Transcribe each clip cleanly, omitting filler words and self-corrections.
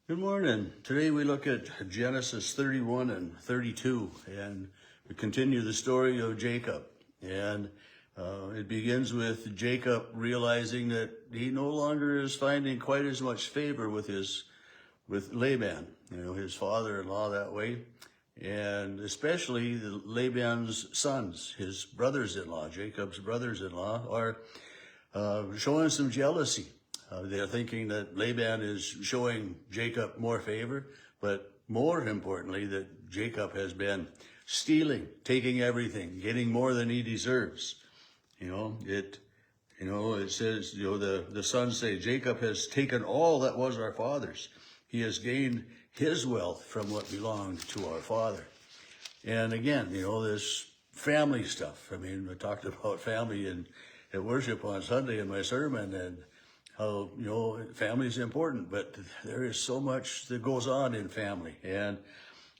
Good morning. Today we look at Genesis 31 and 32, and we continue the story of Jacob. And it begins with Jacob realizing that he no longer is finding quite as much favor with Laban, his father-in-law that way, and especially Laban's sons, his brothers-in-law, Jacob's brothers-in-law, are showing some jealousy. They're thinking that Laban is showing Jacob more favor, but more importantly, that Jacob has been stealing, taking everything, getting more than he deserves. It says, the sons say, Jacob has taken all that was our father's. He has gained his wealth from what belonged to our father. And again, this family stuff. I talked about family at worship on Sunday in my sermon, and how, family is important, but there is so much that goes on in family. And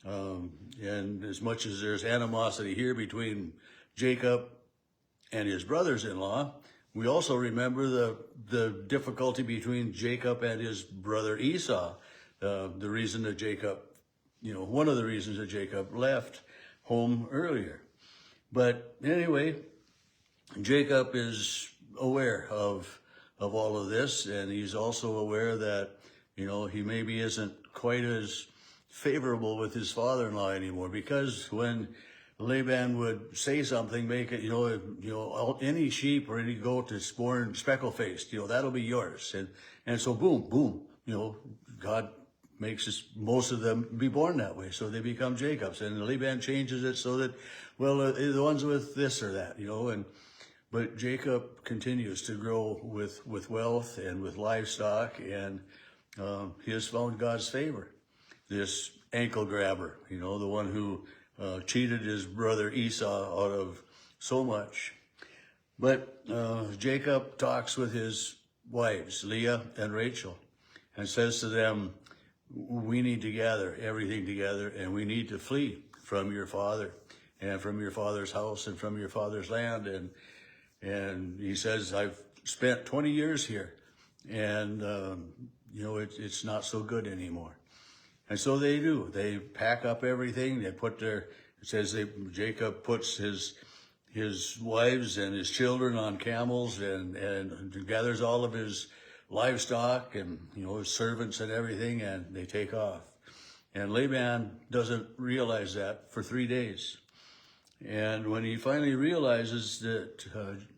as much as there's animosity here between Jacob and his brothers-in-law, we also remember the difficulty between Jacob and his brother Esau. The reason that Jacob, one of the reasons that Jacob left home earlier. But anyway, Jacob is aware of all of this, and he's also aware that, he maybe isn't quite as favorable with his father-in-law anymore, because when Laban would say something, make it, any sheep or any goat that's born speckle-faced, that'll be yours. And so boom, God makes most of them be born that way, so they become Jacob's. And Laban changes it so that, the ones with this or that, But Jacob continues to grow with wealth and with livestock, and he has found God's favor. This ankle grabber, the one who cheated his brother Esau out of so much. But Jacob talks with his wives, Leah and Rachel, and says to them, we need to gather everything together, and we need to flee from your father and from your father's house and from your father's land. And he says, I've spent 20 years here, and, it's not so good anymore. And so they do. They pack up everything. They put Jacob puts his wives and his children on camels and gathers all of his livestock and, his servants and everything, and they take off. And Laban doesn't realize that for 3 days. And when he finally realizes that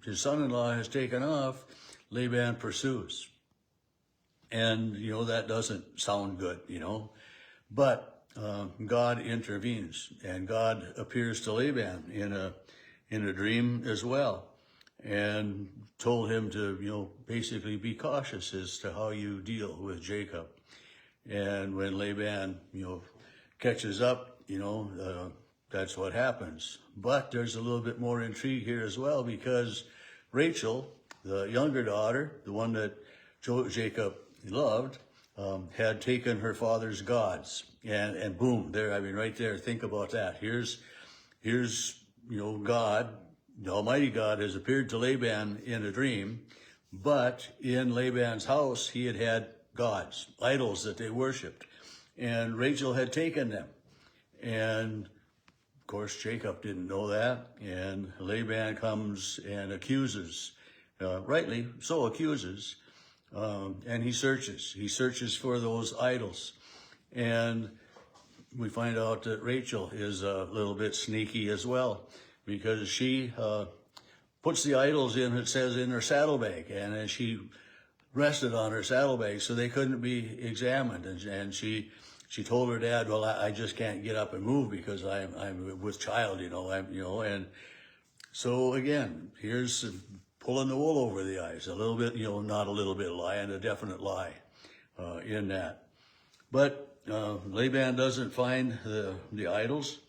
his son-in-law has taken off, Laban pursues. And, that doesn't sound good, But God intervenes, and God appears to Laban in a dream as well, and told him to, basically be cautious as to how you deal with Jacob. And when Laban, catches up, that's what happens. But there's a little bit more intrigue here as well, because Rachel, the younger daughter, the one that Jacob loved, had taken her father's gods. And boom, there, right there, think about that. Here's God, the Almighty God has appeared to Laban in a dream, but in Laban's house, he had gods, idols that they worshipped. And Rachel had taken them. And of course, Jacob didn't know that, and Laban comes and accuses, rightly so accuses, and he searches. He searches for those idols. And we find out that Rachel is a little bit sneaky as well, because she puts the idols in, it says, in her saddlebag, and she rested on her saddlebag so they couldn't be examined. And she told her dad, well, I just can't get up and move because I'm with child, and so again, here's pulling the wool over the eyes, a little bit, not a little bit of lie, and a definite lie in that. But Laban doesn't find the idols,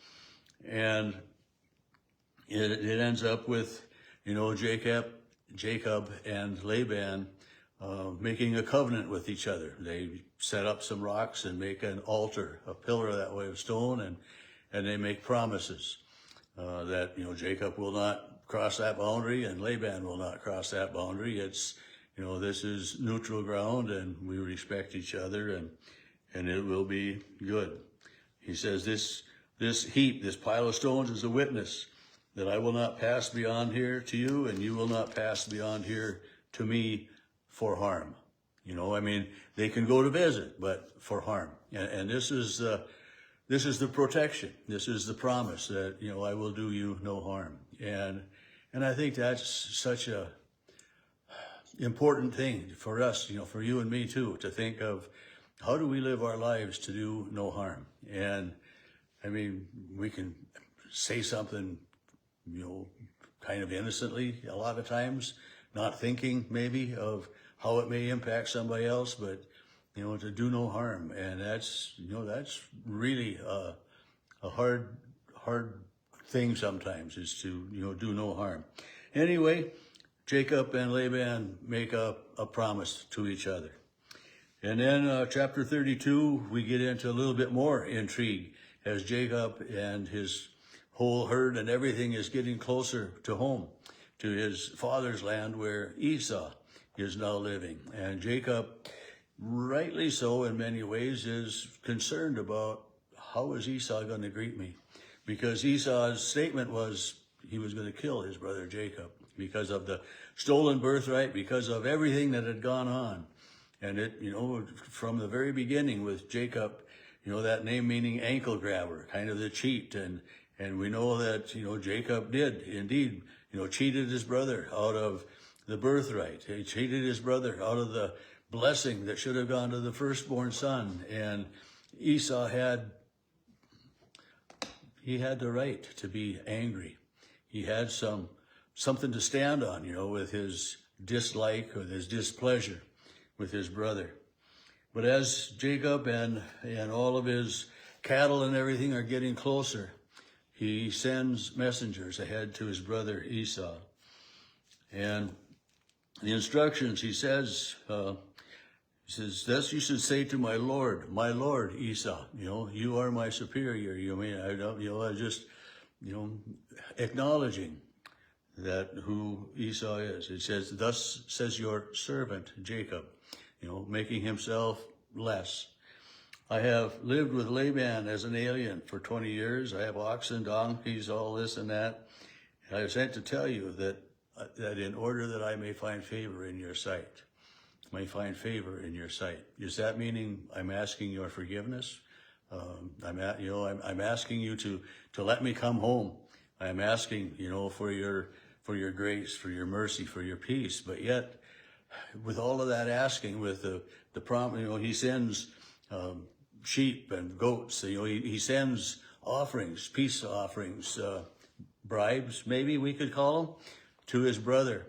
and it ends up with, Jacob and Laban making a covenant with each other. They set up some rocks and make an altar, a pillar that way of stone, and they make promises that, Jacob will not cross that boundary and Laban will not cross that boundary. It's, this is neutral ground, and we respect each other, and it will be good. He says, this heap, this pile of stones is a witness that I will not pass beyond here to you, and you will not pass beyond here to me for harm. You know, I mean, they can go to visit, but for harm. And this is the protection. This is the promise that, you know, I will do you no harm. And I think that's such a important thing for us, you know, for you and me too, to think of how do we live our lives to do no harm. And I mean, we can say something, you know, kind of innocently a lot of times, not thinking maybe of how it may impact somebody else, but, you know, to do no harm. And that's, you know, that's really a hard thing sometimes, is to, you know, do no harm. Anyway, Jacob and Laban make a promise to each other. And then chapter 32, we get into a little bit more intrigue as Jacob and his whole herd and everything is getting closer to home, to his father's land where Esau is now living. And Jacob, rightly so in many ways, is concerned about how is Esau going to greet me? Because Esau's statement was he was going to kill his brother Jacob because of the stolen birthright, because of everything that had gone on. And it, you know, from the very beginning with Jacob, you know, that name meaning ankle grabber, kind of the cheat. And we know that, you know, Jacob did indeed, you know, cheated his brother out of the birthright. He cheated his brother out of the blessing that should have gone to the firstborn son. And Esau had the right to be angry. He had something to stand on, you know, with his dislike or his displeasure with his brother. But as Jacob and all of his cattle and everything are getting closer, he sends messengers ahead to his brother Esau. And the instructions, he says, this you should say to my Lord Esau, you know, you are my superior. You mean, I don't, you know, I just, you know, acknowledging that who Esau is. It says, thus says your servant Jacob, you know, making himself less. I have lived with Laban as an alien for 20 years. I have oxen, donkeys, all this and that. And I was sent to tell you that in order that I may find favor in your sight, Is that meaning I'm asking your forgiveness? I'm asking you to let me come home. I'm asking, you know, for your grace, for your mercy, for your peace. But yet, with all of that asking, with the promise, you know, he sends sheep and goats. You know, he sends offerings, peace offerings, bribes, maybe we could call them, to his brother.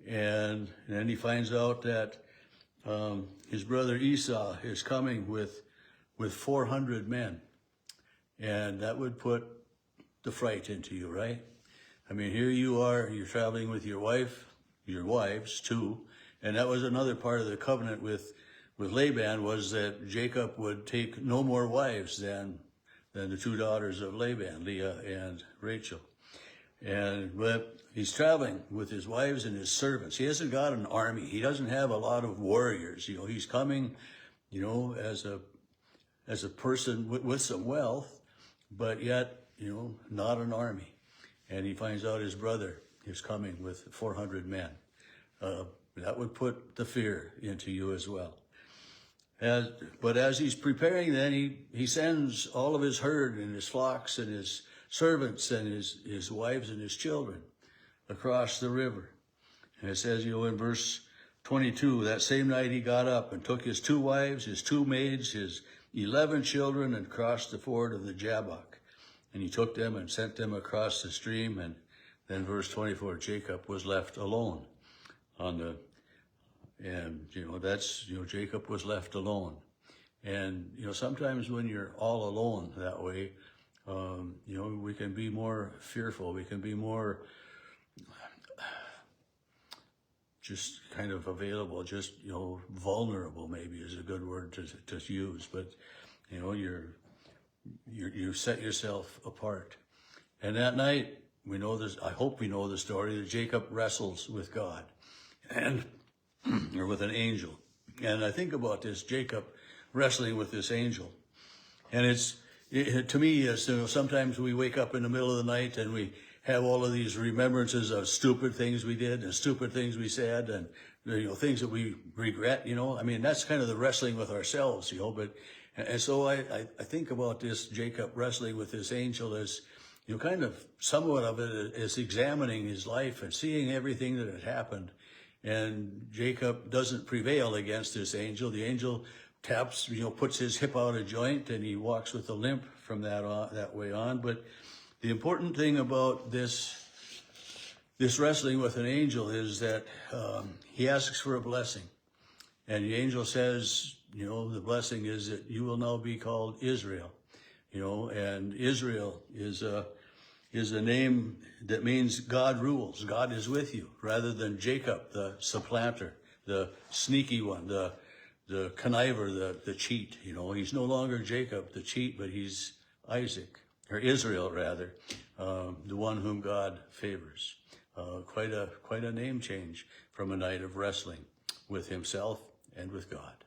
And then he finds out that his brother Esau is coming with 400 men. And that would put the fright into you, right? I mean, here you are, you're traveling with your wife, your wives too. And that was another part of the covenant with Laban, was that Jacob would take no more wives than the two daughters of Laban, Leah and Rachel. But he's traveling with his wives and his servants. He hasn't got an army. He doesn't have a lot of warriors. You know, he's coming, you know, as a person with some wealth, but yet, you know, not an army. And he finds out his brother is coming with 400 men. That would put the fear into you as well. But as he's preparing, then he sends all of his herd and his flocks and his servants and his wives and his children across the river. And it says, you know, in verse 22, that same night he got up and took his 2 wives, his 2 maids, his 11 children, and crossed the ford of the Jabbok. And he took them and sent them across the stream. And then verse 24, Jacob was left alone and, you know, that's, you know, Jacob was left alone. And, you know, sometimes when you're all alone that way, you know, we can be more fearful. We can be more just kind of available, just, you know, vulnerable maybe is a good word to use. But, you know, you set yourself apart. And that night, we know this, I hope we know the story, that Jacob wrestles with God or with an angel. And I think about this, Jacob wrestling with this angel. And to me, sometimes we wake up in the middle of the night and we have all of these remembrances of stupid things we did and stupid things we said and, things that we regret, I mean, that's kind of the wrestling with ourselves, and so I think about this Jacob wrestling with this angel as, kind of somewhat of it is examining his life and seeing everything that had happened. And Jacob doesn't prevail against this angel. The angel taps, puts his hip out of joint, and he walks with a limp from that way on. But the important thing about this wrestling with an angel is that he asks for a blessing. And the angel says, the blessing is that you will now be called Israel. And Israel is a name that means God rules. God is with you, rather than Jacob, the supplanter, the sneaky one, the conniver, the cheat. He's no longer Jacob, the cheat, but he's Isaac, or Israel rather, the one whom God favors. Quite a name change from a night of wrestling with himself and with God.